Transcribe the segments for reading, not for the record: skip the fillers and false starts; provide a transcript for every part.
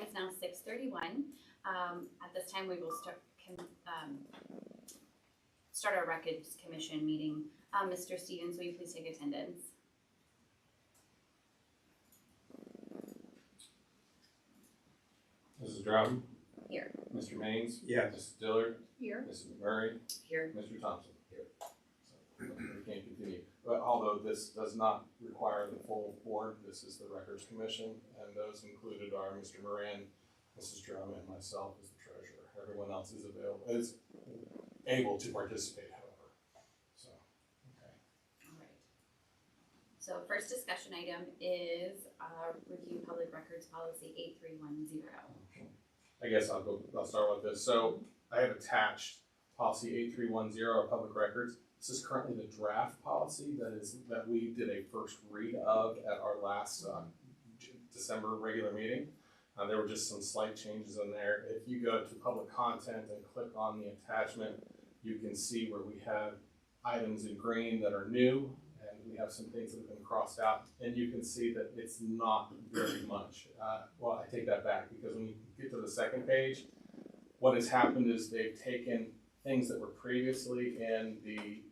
It's now 6:31. At this time, we will start our Records Commission meeting. Mr. Stevens, will you please take attendance? Mrs. Drum? Here. Mr. Maines? Yes. Mrs. Dillard? Here. Mrs. McMurray? Here. Mr. Thompson? Here. So, we can't continue. But although this does not require the full board, this is the Records Commission, and those included are Mr. Moran, Mrs. Drum, and myself as the treasurer. Everyone else is able to participate, however. So, okay. All right. So first discussion item is review public records policy 8310. I guess I'll start with this. So I have attached policy 8310 public records. This is currently the draft policy that we did a first read of at our last December regular meeting. There were just some slight changes in there. If you go to public content and click on the attachment, you can see where we have items in green that are new, and we have some things that have been crossed out, and you can see that it's not very much. Well, I take that back, because when you get to the second page, what has happened is they've taken things that were previously in the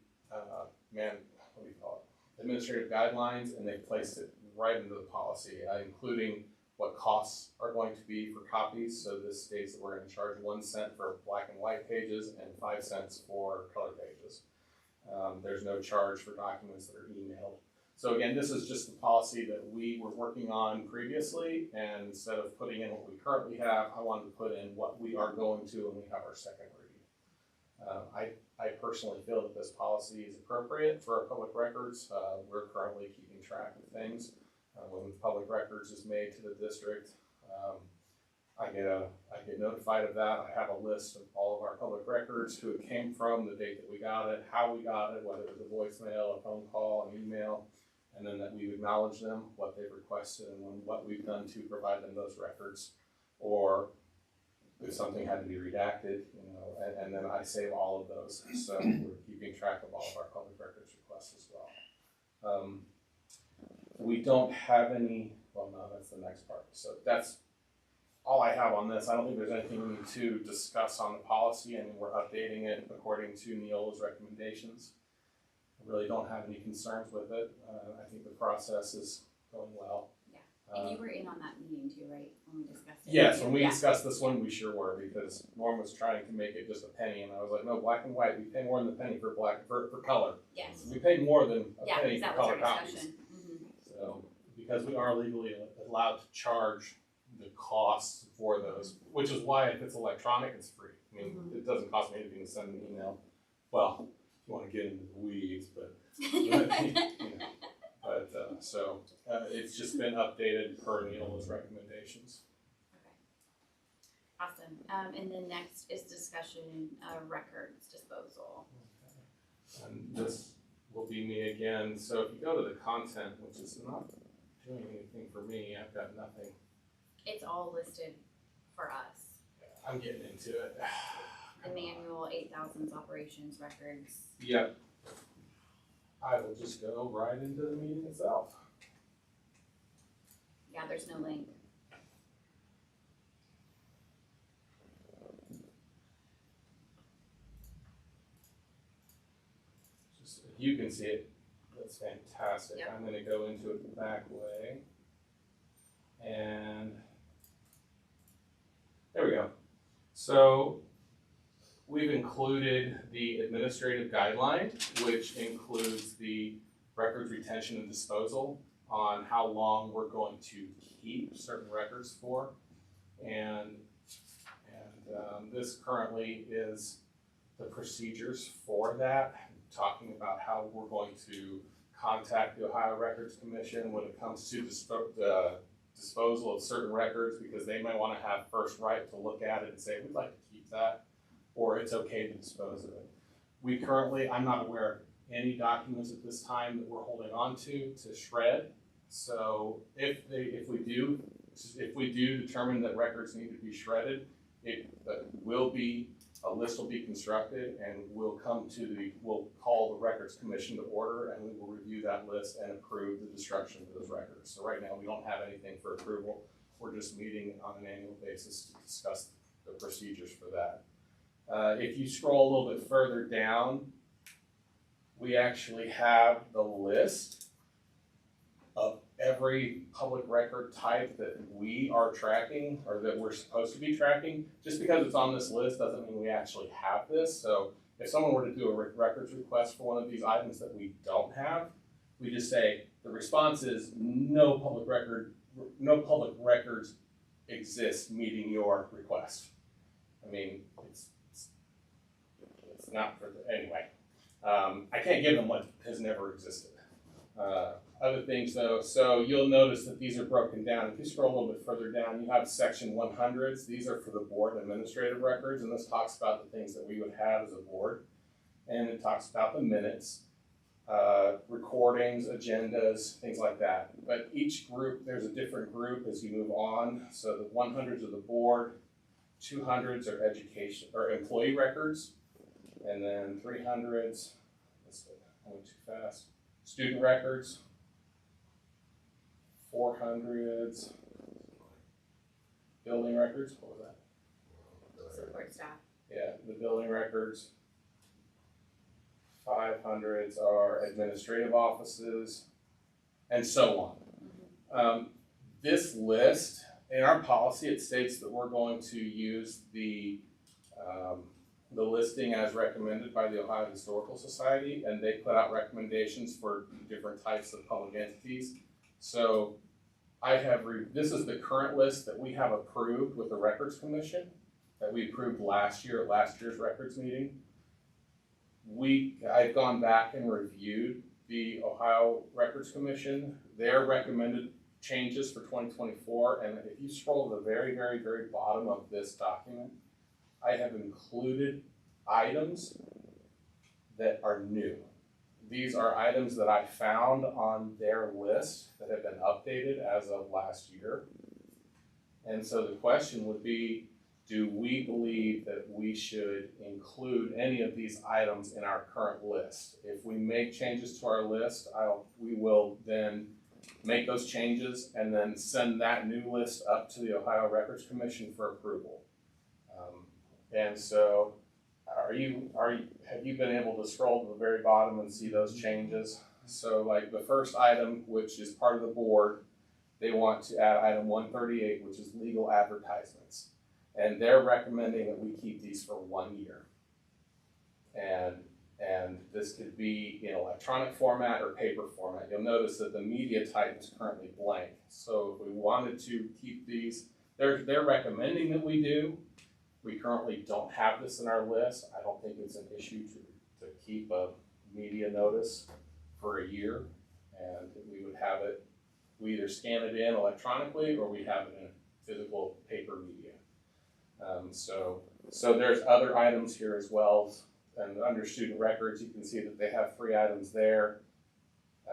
administrative guidelines, and they've placed it right into the policy, including what costs are going to be for copies. So this states that we're going to charge 1 cent for black and white pages and 5 cents for color pages. There's no charge for documents that are emailed. So again, this is just the policy that we were working on previously, and instead of putting in what we currently have, I wanted to put in what we are going to when we have our second read. I personally feel that this policy is appropriate for our public records. We're currently keeping track of things. When public records is made to the district, I get notified of that. I have a list of all of our public records, who it came from, the date that we got it, how we got it, whether it was a voicemail, a phone call, an email, and then that we acknowledge them, what they've requested, and what we've done to provide them those records, or if something had to be redacted, and then I save all of those. So we're keeping track of all of our public records requests as well. We don't have any, well, no, that's the next part. So that's all I have on this. I don't think there's anything we need to discuss on the policy, and we're updating it according to Neola's recommendations. I really don't have any concerns with it. I think the process is going well. Yeah, and you were in on that meeting too, right, when we discussed it? Yes, when we discussed this one, we sure were, because Norm was trying to make it just a penny, and I was like, no, black and white, we pay more than a penny for for color. Yes. We pay more than a Yeah, penny because for that was color our copies. discussion. So, because we are legally allowed to charge the costs for those, which is why if it's electronic, it's free. I mean, it doesn't cost me anything to send an email. Well, if you want to get into the weeds, but it's just been updated per Neola's recommendations. Okay. Awesome. And then next is discussion of records disposal. Okay. And this will be me again. So if you go to the content, which is not doing anything for me, I've got nothing. It's all listed for us. I'm getting into it. The manual, 8,000s operations records. Yep. I will just go right into the meeting itself. Yeah, there's no link. Just if you can see it, that's fantastic. Yep. I'm going to go into it the back way. And there we go. So we've included the administrative guideline, which includes the records retention and disposal on how long we're going to keep certain records for. And this currently is the procedures for that, talking about how we're going to contact the Ohio Records Commission when it comes to disposal of certain records, because they might want to have first right to look at it and say, we'd like to keep that, or it's okay to dispose of it. We currently, I'm not aware of any documents at this time that we're holding on to shred. So if we do determine that records need to be shredded, a list will be constructed, and we'll call the Records Commission to order, and we will review that list and approve the destruction of those records. So right now we don't have anything for approval. We're just meeting on an annual basis to discuss the procedures for that. If you scroll a little bit further down, we actually have the list of every public record type that we are tracking or that we're supposed to be tracking. Just because it's on this list doesn't mean we actually have this. So if someone were to do a records request for one of these items that we don't have, we just say the response is no public records exist meeting your request. I mean, it's not for anyway. I can't give them what has never existed. Other things though, so you'll notice that these are broken down. If you scroll a little bit further down, you have section 100s. These are for the board administrative records, and this talks about the things that we would have as a board. And it talks about the minutes, recordings, agendas, things like that. But each group, there's a different group as you move on. So the 100s are the board, 200s are education or employee records, and then 300s, I went too fast, student records, 400s, building records, what was that? Support staff. Yeah, the building records. 500s are administrative offices, and so on. This list, in our policy, it states that we're going to use the listing as recommended by the Ohio Historical Society, and they put out recommendations for different types of public entities. So this is the current list that we have approved with the Records Commission that we approved last year at last year's records meeting. I've gone back and reviewed the Ohio Records Commission, their recommended changes for 2024, and if you scroll to the very, very, very bottom of this document, I have included items that are new. These are items that I found on their list that have been updated as of last year. And so the question would be, do we believe that we should include any of these items in our current list? If we make changes to our list, we will then make those changes and then send that new list up to the Ohio Records Commission for approval. And so have you been able to scroll to the very bottom and see those changes? So like the first item, which is part of the board, they want to add item 138, which is legal advertisements. And they're recommending that we keep these for 1 year. And this could be in electronic format or paper format. You'll notice that the media type is currently blank. So if we wanted to keep these, they're recommending that we do. We currently don't have this in our list. I don't think it's an issue to keep a media notice for a year. And we would have it, we either scan it in electronically or we have it in physical paper media. So there's other items here as well. And under student records, you can see that they have 3 items there,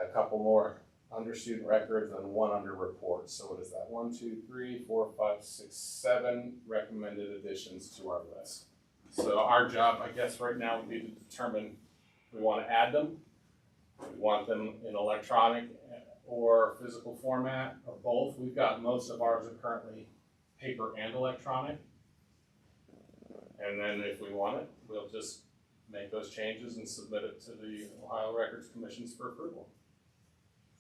a couple more under student records and 1 under reports. So what is that? 1, 2, 3, 4, 5, 6, 7 recommended additions to our list. So our job, I guess, right now would be to determine if we want to add them, if we want them in electronic or physical format, or both. We've got most of ours are currently paper and electronic. And then if we want it, we'll just make those changes and submit it to the Ohio Records Commissions for approval.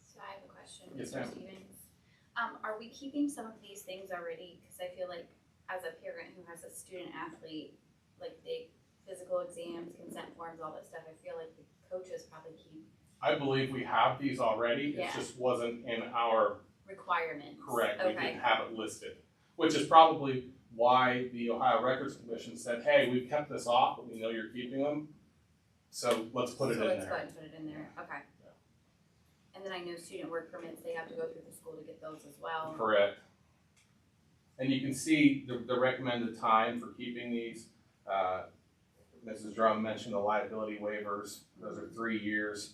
So I have a question, Yes, Mr. ma'am. Stevens. Are we keeping some of these things already? Because I feel like as a parent who has a student athlete, like the physical exams, consent forms, all that stuff, I feel like the coaches probably keep I believe we have these already. Yeah. It just wasn't in our requirements. correct. Okay. We didn't have it listed, which is probably why the Ohio Records Commission said, hey, we've kept this off, but we know you're keeping them. So let's put it in So let's there. go ahead and put it in there, okay. Yeah. And then I know student work permits, they have to go through the school to get those as well. Correct. And you can see the recommended time for keeping these. Mrs. Drum mentioned the liability waivers. Those are 3 years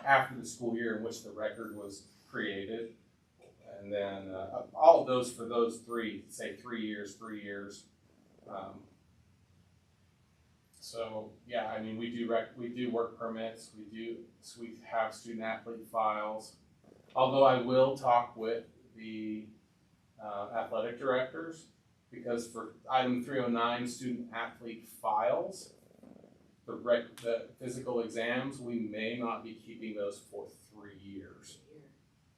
after the school year in which the record was created. And then all of those for those 3, say 3 years, 3 years. So yeah, I mean, we do work permits. We have student athlete files. Although I will talk with the athletic directors, because for item 309, student athlete files, the physical exams, we may not be keeping those for 3 years.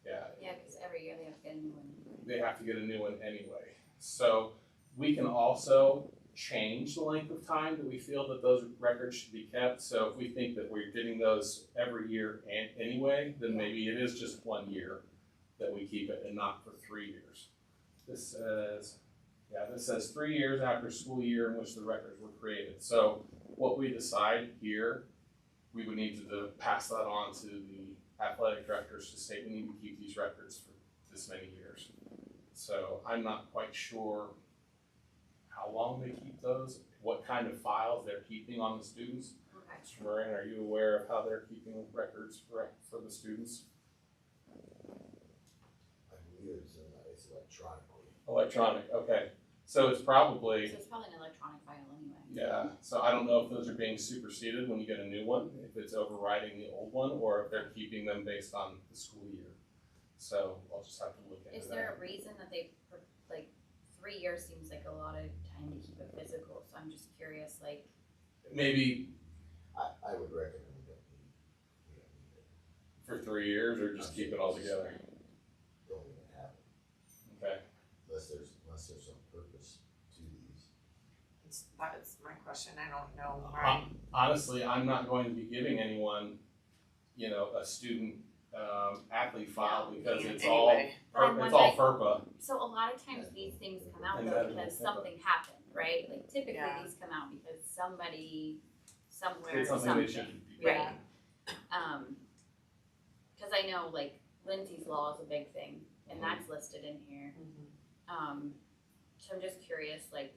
Yeah, Yeah, because every year they have to get a new one. they have to get a new one anyway. So we can also change the length of time that we feel that those records should be kept. So if we think that we're getting those every year anyway, then maybe it is just 1 year that we keep it and not for 3 years. This says 3 years after school year in which the records were created. So what we decide here, we would need to pass that on to the athletic directors to say we need to keep these records for this many years. So I'm not quite sure how long they keep those, what kind of files they're keeping on the students. Okay. Mr. Moran, are you aware of how they're keeping records for the students? I believe it's electronically. Electronic, okay. So it's probably, So it's probably an electronic file anyway. yeah, so I don't know if those are being superseded when you get a new one, if it's overriding the old one, or if they're keeping them based on the school year. So I'll just have to look into that. Is there a reason that they, like, 3 years seems like a lot of time to keep it physical, so I'm just curious, like, Maybe I would recommend we don't need it. for 3 years, or just keep it all together? Don't even have it, Okay. unless there's some purpose to these. That's my question, I don't know why. Honestly, I'm not going to be giving anyone, a student athlete file No, because yeah, it's anyway. But I'm it's all wondering- FERPA. so a lot of times these things come out And though that because is- something happened, right? Like typically Yeah. these come out because somebody, somewhere, It's something something, they shouldn't be right? Yeah. Cause I know like Lindsay's Law is a big thing and Mm-hmm. that's listed in here. Mhm. So I'm just curious, like,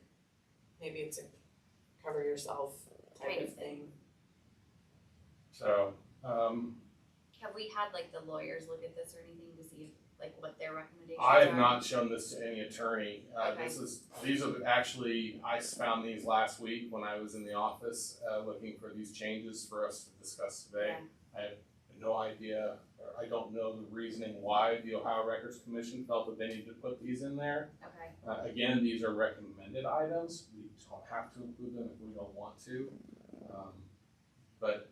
Maybe it's a cover yourself type Kind of of thing. thing. So, have we had like the lawyers look at this or anything to see if, like what their recommendations I have are? not shown this to any attorney. Okay. These are actually, I found these last week when I was in the office, looking for these changes for us to discuss today. Yeah. I have no idea, or I don't know the reasoning why the Ohio Records Commission felt that they needed to put these in there. Okay, Again, these are recommended items, we don't have to include them if we don't want to. But,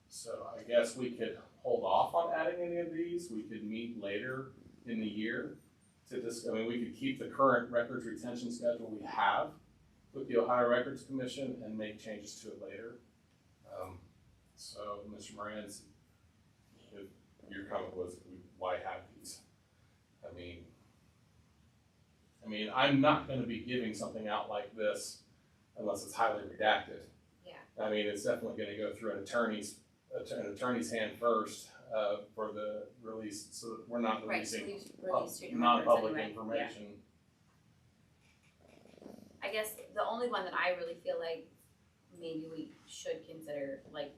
so I guess we could hold off on adding any of these, we could meet later in the year to we could keep the current records retention schedule we have with the Ohio Records Commission and make changes to it later. So, Mr. Moran, if your comment was, why have these? I mean, I'm not gonna be giving something out like this unless it's highly redacted. yeah, I mean, it's definitely gonna go through an attorney's hand first, for the release, so that we're not right, so releasing we've released student records non-public anyway, yeah. information. I guess the only one that I really feel like maybe we should consider, like,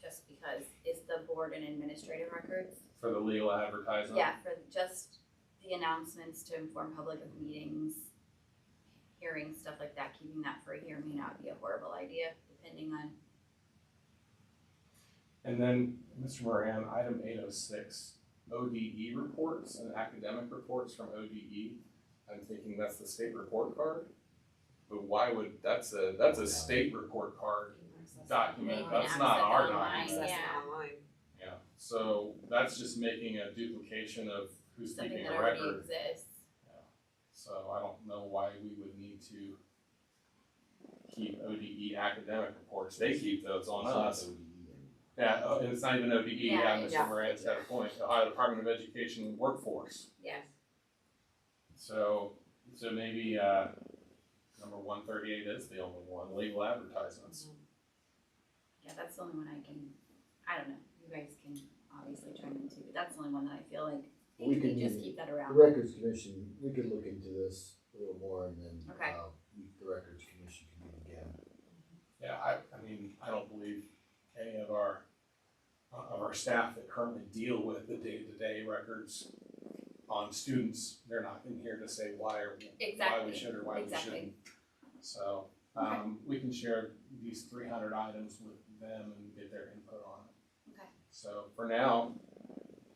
just because, is the board and administrative records. For the legal advertisement. Yeah, for just the announcements to inform public of meetings, hearings, stuff like that, keeping that for a year may not be a horrible idea, depending on, And then, Mr. Moran, item 806, ODE reports and academic reports from ODE. I'm thinking that's the state report card. But why would, that's a state report card document, They can that's access not it our online. document. Access Yeah. it online. Yeah, so that's just making a duplication of who's something keeping that a already record. exists. So I don't know why we would need to keep ODE academic reports, they keep those on us. Yeah, and it's not even ODE, Yeah, yeah, Mr. yeah. Moran's got a point, the Ohio Department of Education Workforce. Yes. So maybe, number 138 is the only one, legal advertisements. Yeah, that's the only one I don't know, you guys can obviously chime in too, but that's the only one that I feel like, We maybe can just use keep that The around. Records Commission, we could look into this a little more and then, Okay. the Records Commission can meet again. Yeah, I mean, I don't believe any of our staff that currently deal with the day-to-day records on students, they're not in here to say why we Exactly, should or why we exactly. shouldn't. So, we can share these 300 items with them and get their input on it. Okay. So for now,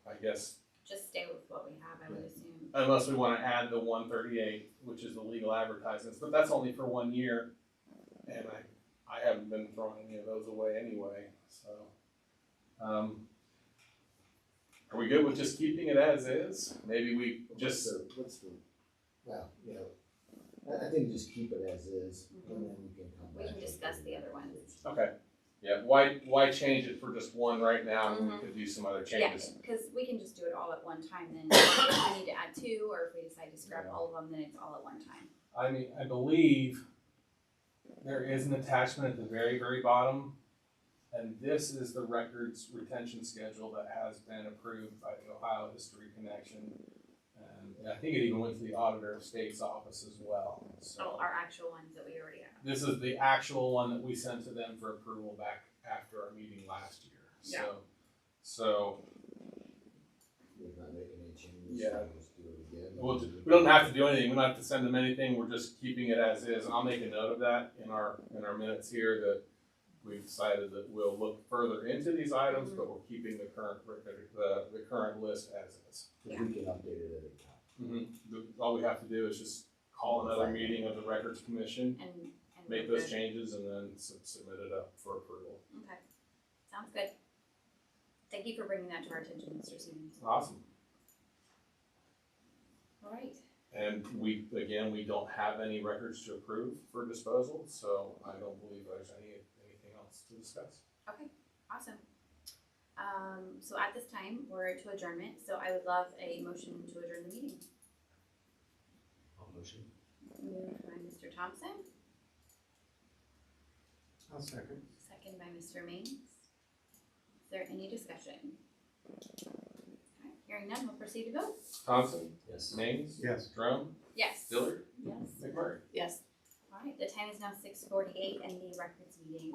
I guess just stay with what we have, I would assume. Unless we wanna add the 138, which is the legal advertisements, but that's only for 1 year. And I haven't been throwing any of those away anyway, so. Are we good with just keeping it as is? Maybe we just, Well, you know, I think just keep it as is, and then we can come We back. can discuss the other ones. okay, yeah, why change it for just one right now, and we could do some other Yeah, changes? because we can just do it all at one time, then if we need to add two, or if we decide to scrap all of them, then it's all at one time. I mean, I believe there is an attachment at the very, very bottom, and this is the records retention schedule that has been approved by the Ohio History Connection. And I think it even went to the Auditor of State's office as well, so. Oh, our actual ones that we already have. This is the actual one that we sent to them for approval back after our meeting last year, so. We're not making any changes, Yeah. so just do it again. We don't have to do anything, we don't have to send them anything, we're just keeping it as is, and I'll make a note of that in our minutes here, that we've decided that we'll look further into these items, but we're keeping the current record, the current list as is. If we can update it at any time. All we have to do is just call another meeting of the Records Commission, And make we're those good. changes, and then submit it up for approval. Okay, sounds good. Thank you for bringing that to our attention, Mr. Stevens. Awesome. All right, And we don't have any records to approve for disposal, so I don't believe there's anything else to discuss. okay, awesome. So at this time, we're to adjournment, so I would love a motion to adjourn the meeting. I'll motion. Moved by Mr. Thompson, I'll second. second by Mr. Maines. Is there any discussion? Alright, hearing none, we'll proceed to vote. Thompson, Yes. Maines, Yes. Drum, Yes. Dillard, Yes. McMurray. Yes. Alright, the time is now 6:48 and the records meeting